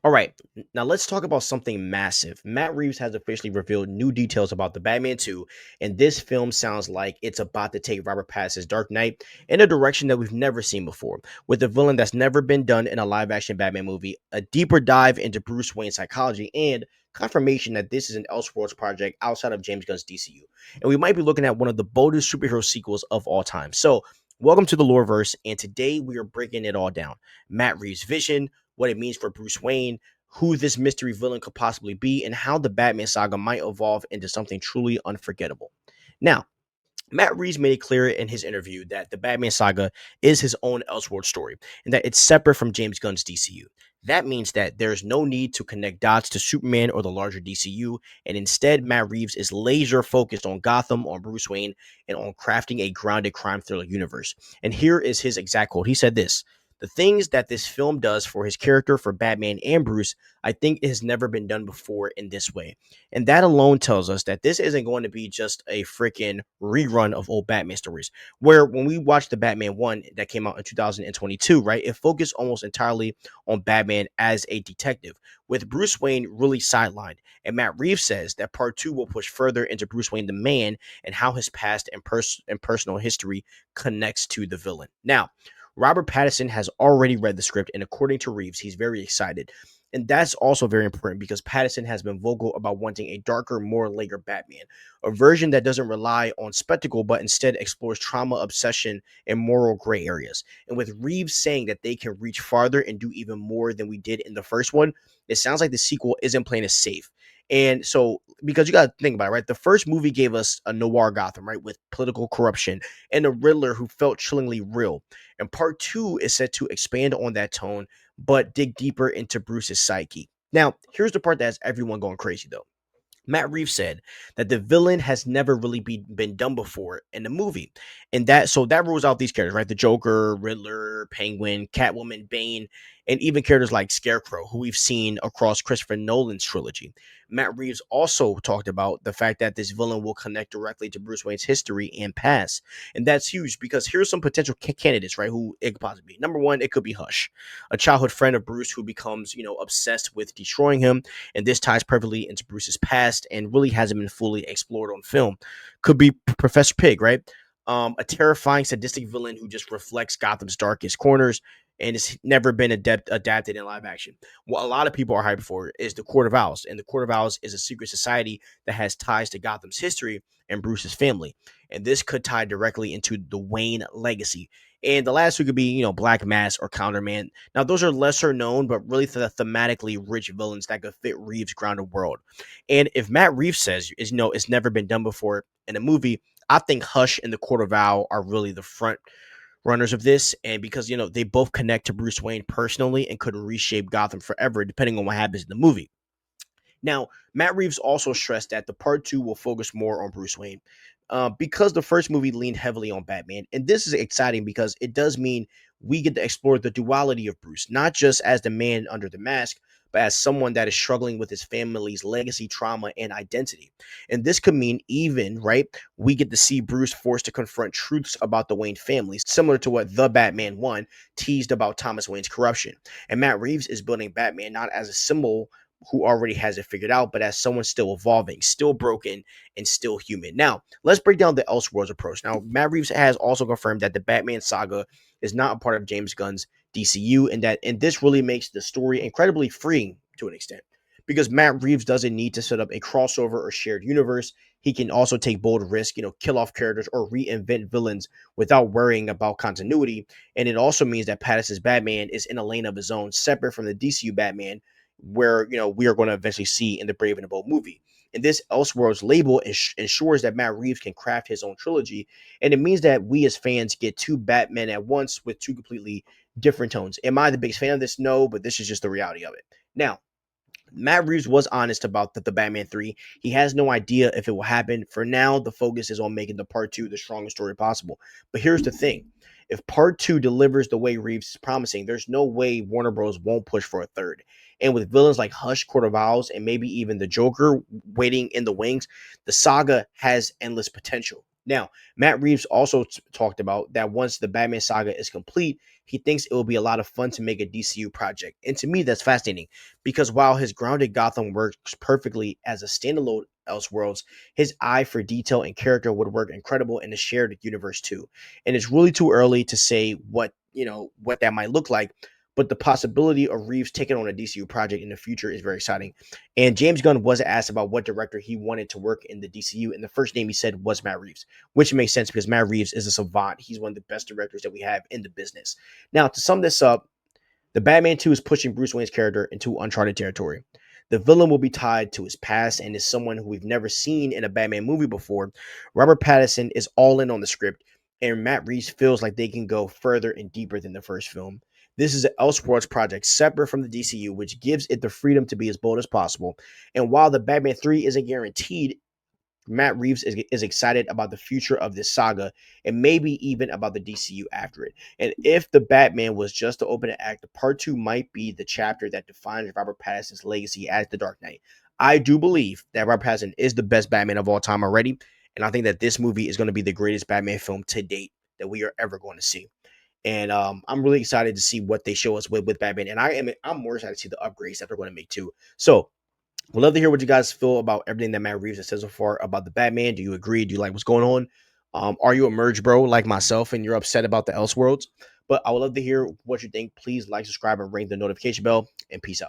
All right, now let's talk about something massive. Matt Reeves has officially revealed new details about the Batman 2, and this film sounds like it's about to take Robert Pattinson's Dark Knight in a direction that we've never seen before, with a villain that's never been done in a live-action Batman movie, a deeper dive into Bruce Wayne's psychology, and confirmation that this is an Elseworlds project outside of James Gunn's DCU. And we might be looking at one of the boldest superhero sequels of all time. So, welcome to the Loreverse, and today we are breaking it all down. Matt Reeves' vision, what it means for Bruce Wayne, who this mystery villain could possibly be, and how the Batman saga might evolve into something truly unforgettable. Now, Matt Reeves made it clear in his interview that the Batman saga is his own Elseworld story and that it's separate from James Gunn's DCU. That means that there's no need to connect dots to Superman or the larger DCU, and instead, Matt Reeves is laser focused on Gotham, on Bruce Wayne, and on crafting a grounded crime thriller universe. And here is his exact quote. He said this: "The things that this film does for his character, for Batman and Bruce, I think it has never been done before in this way. And that alone tells us that this isn't going to be just a freaking rerun of old Batman stories. Where when we watched the Batman 1 that came out in 2022, right, it focused almost entirely on Batman as a detective, with Bruce Wayne really sidelined. And Matt Reeves says that part 2 will push further into Bruce Wayne the man and how his past and personal history connects to the villain. Now, Robert Pattinson has already read the script, and according to Reeves, he's very excited. And that's also very important because Pattinson has been vocal about wanting a darker, more layered Batman, a version that doesn't rely on spectacle but instead explores trauma, obsession, and moral gray areas. And with Reeves saying that they can reach farther and do even more than we did in the first one, it sounds like the sequel isn't playing it safe. And so, because you got to think about it, right? The first movie gave us a noir Gotham, right, with political corruption and a Riddler who felt chillingly real. And part 2 is set to expand on that tone but dig deeper into Bruce's psyche. Now, here's the part that has everyone going crazy though. Matt Reeves said that the villain has never really been done before in the movie. And that rules out these characters, right? The Joker, Riddler, Penguin, Catwoman, Bane, and even characters like Scarecrow, who we've seen across Christopher Nolan's trilogy. Matt Reeves also talked about the fact that this villain will connect directly to Bruce Wayne's history and past. And that's huge because here's some potential candidates, right? Who it could possibly be. Number one, it could be Hush, a childhood friend of Bruce who becomes, obsessed with destroying him, and this ties perfectly into Bruce's past and really hasn't been fully explored on film. Could be Professor Pig, right? A terrifying, sadistic villain who just reflects Gotham's darkest corners and it's never been adapted in live action. What a lot of people are hyped for is the Court of Owls, and the Court of Owls is a secret society that has ties to Gotham's history and Bruce's family, and this could tie directly into the Wayne legacy. And the last two could be, Black Mass or Counterman. Now, those are lesser known, but really thematically rich villains that could fit Reeves' grounded world. And if Matt Reeves says, it's never been done before in a movie, I think Hush and the Court of Owl are really the front runners of this. And because, they both connect to Bruce Wayne personally and could reshape Gotham forever, depending on what happens in the movie. Now, Matt Reeves also stressed that the part 2 will focus more on Bruce Wayne because the first movie leaned heavily on Batman. And this is exciting because it does mean we get to explore the duality of Bruce, not just as the man under the mask, but as someone that is struggling with his family's legacy, trauma, and identity. And this could mean even, right, we get to see Bruce forced to confront truths about the Wayne family, similar to what The Batman 1 teased about Thomas Wayne's corruption. And Matt Reeves is building Batman not as a symbol who already has it figured out, but as someone still evolving, still broken, and still human. Now, let's break down the Elseworlds approach. Now, Matt Reeves has also confirmed that the Batman saga is not a part of James Gunn's DCU, and this really makes the story incredibly freeing to an extent. Because Matt Reeves doesn't need to set up a crossover or shared universe. He can also take bold risks, kill off characters or reinvent villains without worrying about continuity. And it also means that Pattinson's Batman is in a lane of his own, separate from the DCU Batman, where we are going to eventually see in the Brave and the Bold movie. And this Elseworlds label ensures that Matt Reeves can craft his own trilogy, and it means that we as fans get two Batmen at once with two completely different tones. Am I the biggest fan of this? No, but this is just the reality of it. Now, Matt Reeves was honest about the Batman 3. He has no idea if it will happen. For now, the focus is on making the part 2 the strongest story possible. But here's the thing. If part 2 delivers the way Reeves is promising, there's no way Warner Bros. Won't push for a third. And with villains like Hush, Court of Owls, and maybe even the Joker waiting in the wings, the saga has endless potential. Now, Matt Reeves also talked about that once the Batman saga is complete, he thinks it will be a lot of fun to make a DCU project. And to me, that's fascinating because while his grounded Gotham works perfectly as a standalone Elseworlds, his eye for detail and character would work incredible in a shared universe too. And it's really too early to say what that might look like, but the possibility of Reeves taking on a DCU project in the future is very exciting. And James Gunn was asked about what director he wanted to work in the DCU, and the first name he said was Matt Reeves, which makes sense because Matt Reeves is a savant. He's one of the best directors that we have in the business. Now, to sum this up, the Batman 2 is pushing Bruce Wayne's character into uncharted territory. The villain will be tied to his past and is someone who we've never seen in a Batman movie before. Robert Pattinson is all in on the script, and Matt Reeves feels like they can go further and deeper than the first film. This is an Elseworlds project separate from the DCU, which gives it the freedom to be as bold as possible. And while the Batman 3 isn't guaranteed, Matt Reeves is excited about the future of this saga and maybe even about the DCU after it. And if the Batman was just to open an act, the part two might be the chapter that defines Robert Pattinson's legacy as the Dark Knight. I do believe that Robert Pattinson is the best Batman of all time already, and I think that this movie is going to be the greatest Batman film to date that we are ever going to see. And I'm really excited to see what they show us with Batman, and I'm more excited to see the upgrades that they're going to make too. So we'd love to hear what you guys feel about everything that Matt Reeves has said so far about the Batman. Do you agree? Do you like what's going on? Are you a merge bro like myself and you're upset about the Elseworlds? But I would love to hear what you think. Please like, subscribe, and ring the notification bell. And peace out.